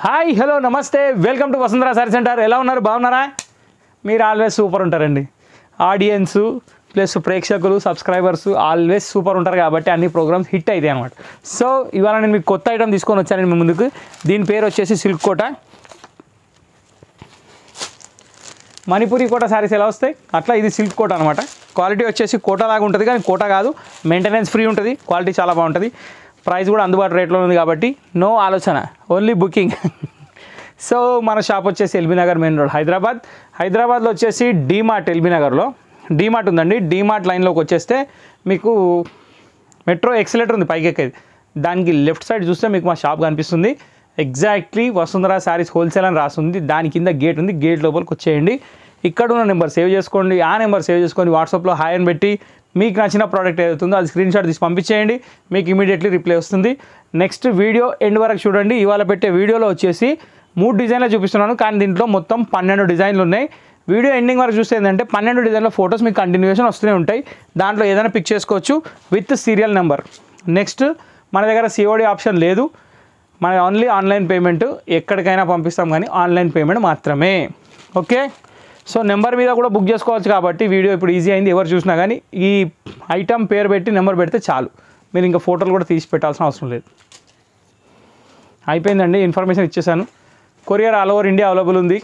Hi hello నమస్తే welcome to Vasundhara sorry centre. ఎలా ఉన్నారు? బాగున్నారా? మీరు ఆల్వేస్ సూపర్ ఉంటారండి. ఆడియన్స్ ప్లస్ ప్రేక్షకులు సబ్స్క్రైబర్స్ ఆల్వేస్ సూపర్ ఉంటారు కాబట్టి అన్ని ప్రోగ్రామ్స్ హిట్ అవుతాయి అనమాట. సో ఇవాళ నేను మీకు కొత్త ఐటమ్ తీసుకొని వచ్చాను మీ ముందుకు. దీని పేరు వచ్చేసి సిల్క్ కోట. మణిపూరి కోట శారీస్ ఎలా వస్తాయి అట్లా ఇది సిల్క్ కోట అనమాట. క్వాలిటీ వచ్చేసి కోట లాగా ఉంటుంది కానీ కోట కాదు, మెయింటెనెన్స్ ఫ్రీ ఉంటుంది, క్వాలిటీ చాలా బాగుంటుంది, ప్రైస్ కూడా అందుబాటు రేట్లో ఉంది కాబట్టి నో ఆలోచన, ఓన్లీ బుకింగ్. సో మన షాప్ వచ్చేసి ఎల్బీ నగర్ మెయిన్ రోడ్ హైదరాబాద్లో వచ్చేసి డీమార్ట్, ఎల్బీ నగర్లో డీమార్ట్ ఉందండి. డీమార్ట్ లైన్లోకి వచ్చేస్తే మీకు మెట్రో ఎక్సలేటర్ ఉంది పైకి ఎక్కేది, దానికి లెఫ్ట్ సైడ్ చూస్తే మీకు మా షాప్ కనిపిస్తుంది. ఎగ్జాక్ట్లీ వసుంధరా శారీస్ హోల్సేల్ అని రాస్తుంది, దాని కింద గేట్ ఉంది, గేట్ లోపలికి వచ్చేయండి. ఇక్కడ ఉన్న నెంబర్ సేవ్ చేసుకోండి, ఆ నెంబర్ సేవ్ చేసుకొని వాట్సాప్లో హాయ్ అని పెట్టి మీకు నచ్చిన ప్రోడక్ట్ ఏదవుతుందో అది స్క్రీన్ షాట్ తీసి పంపించేయండి, మీకు ఇమీడియట్లీ రిప్లై వస్తుంది. నెక్స్ట్ వీడియో ఎండ్ వరకు చూడండి. ఇవాళ పెట్టే వీడియోలో వచ్చేసి 3 డిజైన్లు చూపిస్తున్నాను, కానీ దీంట్లో మొత్తం 12 డిజైన్లు ఉన్నాయి. వీడియో ఎండింగ్ వరకు చూస్తే ఏంటంటే 12 డిజైన్ల ఫొటోస్ మీకు కంటిన్యూషన్ వస్తూనే ఉంటాయి. దాంట్లో ఏదైనా పిక్ చేసుకోవచ్చు విత్ సీరియల్ నెంబర్. నెక్స్ట్ మన దగ్గర సిఓడి ఆప్షన్ లేదు, మన ఓన్లీ ఆన్లైన్ పేమెంట్. ఎక్కడికైనా పంపిస్తాం కానీ ఆన్లైన్ పేమెంట్ మాత్రమే. ఓకే, సో నెంబర్ మీద కూడా బుక్ చేసుకోవచ్చు కాబట్టి వీడియో ఇప్పుడు ఈజీ అయింది. ఎవరు చూసినా కానీ ఈ ఐటమ్ పేరు పెట్టి నెంబర్ పెడితే చాలు, మీరు ఇంకా ఫోటోలు కూడా తీసి పెట్టాల్సిన అవసరం లేదు. అయిపోయిందండి, ఇన్ఫర్మేషన్ ఇచ్చేసాను. Courier all over India available ఉంది.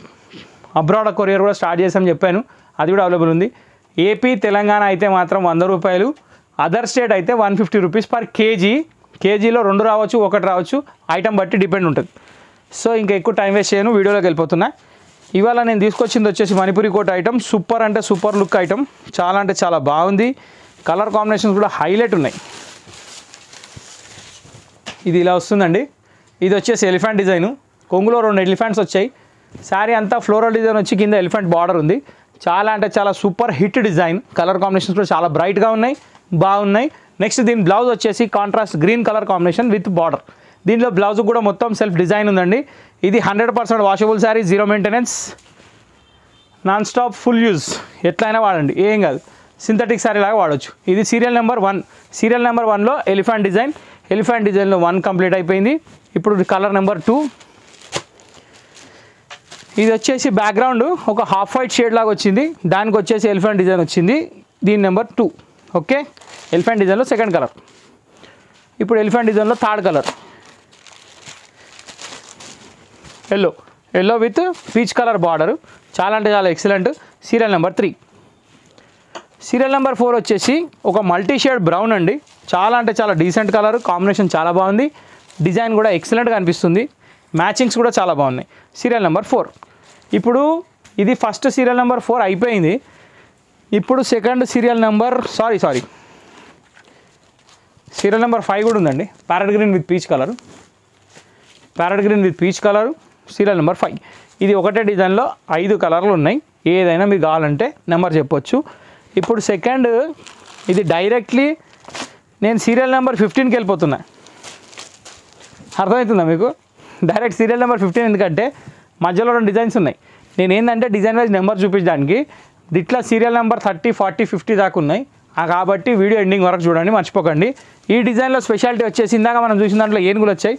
అబ్రాడ్ కొరియర్ కూడా స్టార్ట్ చేసాం చెప్పాను, అది కూడా అవైలబుల్ ఉంది. ఏపీ తెలంగాణ అయితే మాత్రం 100 రూపాయలు, అదర్ స్టేట్ అయితే 150 రూపీస్ పర్ కేజీ. కేజీలో 2 రావచ్చు, 1 రావచ్చు, ఐటమ్ బట్టి డిపెండ్ ఉంటుంది. సో ఇంకా ఎక్కువ టైం వేస్ట్ చేయను, వీడియోలోకి వెళ్ళిపోతున్నా. ఇవాళ నేను తీసుకొచ్చింది వచ్చేసి మణిపూరి కోట ఐటమ్. సూపర్ అంటే సూపర్ లుక్ ఐటమ్, చాలా అంటే చాలా బాగుంది. కలర్ కాంబినేషన్స్ కూడా హైలైట్ ఉన్నాయి. ఇది ఇలా వస్తుందండి. ఇది వచ్చేసి ఎలిఫెంట్ డిజైను, కొంగులో 2 ఎలిఫెంట్స్ వచ్చాయి. శారీ అంతా ఫ్లోరల్ డిజైన్ వచ్చి కింద ఎలిఫెంట్ బార్డర్ ఉంది. చాలా అంటే చాలా super hit design. Colour combinations కూడా చాలా బ్రైట్గా ఉన్నాయి, బాగున్నాయి. నెక్స్ట్ దీని బ్లౌజ్ వచ్చేసి contrast green colour combination with border. దీంట్లో బ్లౌజ్ కూడా మొత్తం సెల్ఫ్ డిజైన్ ఉందండి. ఇది 100% washable sari, zero maintenance, non stop full use, ఎట్లయినా వాడండి, ఏం కాదు, సింథటిక్ శారీ లాగా వాడచ్చు. ఇది సీరియల్ నెంబర్ 1. సీరియల్ నెంబర్ 1లో ఎలిఫెంట్ డిజైన్. ఎలిఫెంట్ డిజైన్లో 1 కంప్లీట్ అయిపోయింది. ఇప్పుడు కలర్ నెంబర్ 2. ఇది వచ్చేసి బ్యాక్గ్రౌండ్ ఒక హాఫ్ వైట్ షేడ్ లాగా వచ్చింది, దానికి వచ్చేసి ఎలిఫెంట్ డిజైన్ వచ్చింది. దీని నెంబర్ 2. ఓకే, ఎలిఫెంట్ డిజైన్లో 2nd కలర్. ఇప్పుడు ఎలిఫెంట్ డిజైన్లో 3rd colour yellow with peach colour border, చాలా అంటే చాలా excellent. Serial number 3. Serial number 4 వచ్చేసి ఒక మల్టీ షేడ్ బ్రౌన్ అండి. చాలా అంటే చాలా డీసెంట్ కలర్ కాంబినేషన్, చాలా బాగుంది. డిజైన్ కూడా ఎక్సలెంట్గా అనిపిస్తుంది, మ్యాచింగ్స్ కూడా చాలా బాగున్నాయి. Serial number 4. ఇప్పుడు ఇది ఫస్ట్ సీరియల్ నెంబర్ 4 అయిపోయింది. ఇప్పుడు second serial number serial number 5 కూడా ఉందండి. Parrot green with peach colour, serial number 5. ఇది ఒకటే డిజైన్లో 5 కలర్లు ఉన్నాయి. ఏదైనా మీకు కావాలంటే నెంబర్ చెప్పొచ్చు. ఇప్పుడు సెకండ్, ఇది డైరెక్ట్లీ నేను సీరియల్ నెంబర్ 15కి వెళ్ళిపోతున్నా. అర్థమవుతుందా మీకు? డైరెక్ట్ సీరియల్ నెంబర్ 15 ఎందుకంటే మధ్యలో 2 డిజైన్స్ ఉన్నాయి. నేను ఏంటంటే డిజైన్ వైజ్ నెంబర్ చూపించడానికి, ఇట్లా సీరియల్ నెంబర్ 30, 40, 50 దాకా ఉన్నాయి కాబట్టి వీడియో ఎండింగ్ వరకు చూడండి, మర్చిపోకండి. ఈ డిజైన్లో స్పెషాలిటీ వచ్చేసి ఇందాక మనం చూసిన దాంట్లో ఏనుగులు వచ్చాయి,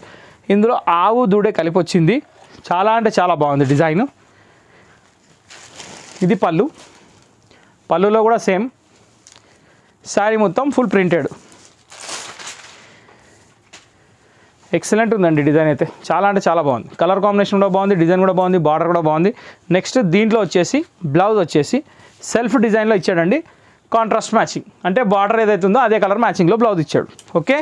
ఇందులో ఆవు దూడే కలిపి వచ్చింది. చాలా అంటే చాలా బాగుంది డిజైన్. ఇది పళ్ళులో కూడా సేమ్. శారీ మొత్తం ఫుల్ ప్రింటెడ్, ఎక్సలెంట్ ఉందండి డిజైన్ అయితే. చాలా అంటే చాలా బాగుంది, కలర్ కాంబినేషన్ కూడా బాగుంది, డిజైన్ కూడా బాగుంది, బార్డర్ కూడా బాగుంది. నెక్స్ట్ దీంట్లో వచ్చేసి బ్లౌజ్ వచ్చేసి సెల్ఫ్ డిజైన్లో ఇచ్చాడండి, కాంట్రాస్ట్ మ్యాచింగ్, అంటే బార్డర్ ఏదైతే ఉందో అదే కలర్ మ్యాచింగ్లో బ్లౌజ్ ఇచ్చాడు. ఓకే,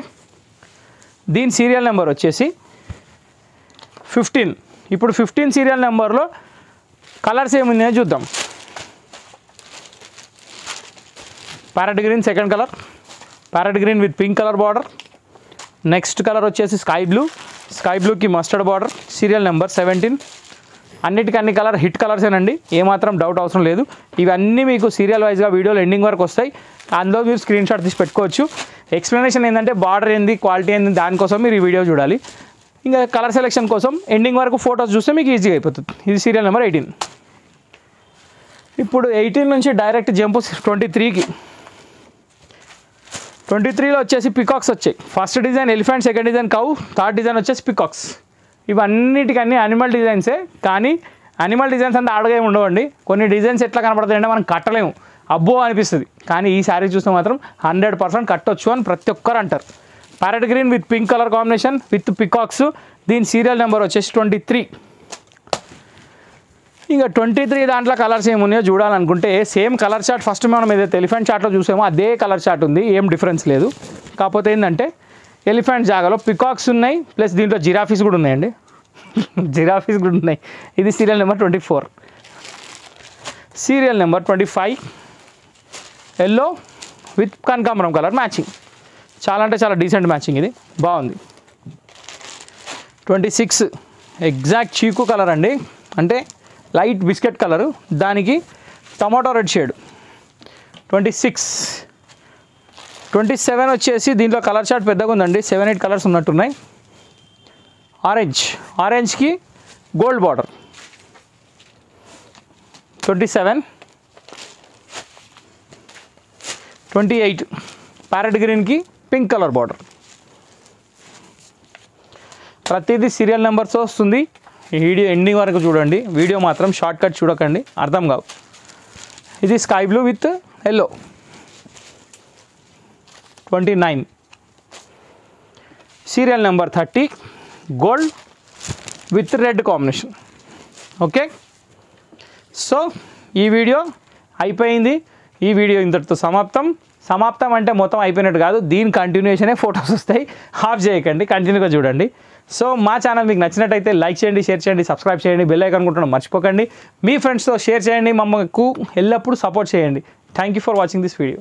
దీని సీరియల్ నెంబర్ వచ్చేసి 15. ఇప్పుడు 15 సీరియల్ నెంబర్లో కలర్స్ ఏమున్నాయో చూద్దాం. Parrot green 2nd colour, parrot green with pink colour border. Next colour వచ్చేసి స్కై బ్లూకి మస్టర్డ్ బార్డర్. Serial number 17. అన్నిటికీ అన్ని కలర్ హిట్ కలర్సేనండి, ఏమాత్రం డౌట్ అవసరం లేదు. ఇవన్నీ మీకు సీరియల్ వైజ్గా వీడియోలో ఎండింగ్ వరకు వస్తాయి, అందులో మీరు స్క్రీన్ షాట్ తీసి పెట్టుకోవచ్చు. ఎక్స్ప్లెనేషన్ ఏంటంటే బార్డర్ ఏంది, క్వాలిటీ ఏంది, దానికోసం మీరు ఈ వీడియో చూడాలి. ఇంకా కలర్ సెలెక్షన్ కోసం ఎండింగ్ వరకు ఫొటోస్ చూస్తే మీకు ఈజీగా అయిపోతుంది. ఇది సీరియల్ నెంబర్ 18. ఇప్పుడు 18 నుంచి డైరెక్ట్ జంపు 23కి. 23లో వచ్చేసి పికాక్స్ వచ్చాయి. First design elephant, second design cow, third design వచ్చేసి పికాక్స్. ఇవన్నిటికన్నీ యానిమల్ డిజైన్సే, కానీ యానిమల్ డిజైన్స్ అంతా ఆడగా ఏమి ఉండవండి. కొన్ని డిజైన్స్ ఎట్లా కనపడతాయంటే మనం కట్టలేము, అబ్బో అనిపిస్తుంది. కానీ ఈ శారీ చూస్తే మాత్రం 100% కట్టొచ్చు అని ప్రతి ఒక్కరు అంటారు. Parrot green with pink colour combination with peacocks. దీని సీరియల్ నెంబర్ వచ్చేసి 23. ఇంకా 23 దాంట్లో కలర్స్ ఏమున్నాయో చూడాలనుకుంటే సేమ్ కలర్ చార్ట్ ఫస్ట్ మనం ఏదైతే ఎలిఫెంట్ చార్ట్లో చూసామో అదే కలర్ చార్ట్ ఉంది, ఏం డిఫరెన్స్ లేదు. కాకపోతే ఏంటంటే ఎలిఫెంట్ జాగాలో పికాక్స్ ఉన్నాయి, ప్లస్ దీంట్లో జిరాఫీస్ కూడా ఉన్నాయండి. జిరాఫీస్ కూడా ఉన్నాయి. ఇది serial number 24. Serial number 25 yellow with కనకాంబరం కలర్ మ్యాచింగ్. చాలా అంటే చాలా డీసెంట్ మ్యాచింగ్, ఇది బాగుంది. 26 ఎగ్జాక్ట్ చీకు కలర్ అండి, అంటే లైట్ బిస్కెట్ కలరు, దానికి టమాటో రెడ్ షేడ్. 26. 27 వచ్చేసి దీంట్లో కలర్ చార్ట్ పెద్దగా ఉందండి, 7-8 కలర్స్ ఉన్నట్టున్నాయి. ఆరెంజ్కి గోల్డ్ బార్డర్. 27. 28 ప్యారెట్ గ్రీన్కి పింక్ కలర్ బార్డర్. ప్రతిదీ సీరియల్ నెంబర్స్ వస్తుంది. ఈ వీడియో ఎండింగ్ వరకు చూడండి, వీడియో మాత్రం షార్ట్ కట్ చూడకండి, అర్థం కావు. ఇది sky blue with yellow. 29 serial number 30 gold with red combination. Okay, so ఈ వీడియో అయిపోయింది. ఈ వీడియో ఇంతటితో సమాప్తం అంటే మొత్తం అయిపోయినట్టు కాదు, దీని కంటిన్యూషనే ఫొటోస్ వస్తాయి, ఆఫ్ చేయకండి, కంటిన్యూగా చూడండి. సో మా ఛానల్ మీకు నచ్చినట్టయితే లైక్ చేయండి, షేర్ చేయండి, సబ్స్క్రైబ్ చేయండి, బెల్ ఐకాన్ కొట్టడం మర్చిపోకండి. మీ ఫ్రెండ్స్తో షేర్ చేయండి, మమ్మకు ఎల్లప్పుడూ సపోర్ట్ చేయండి. Thank you for watching this video.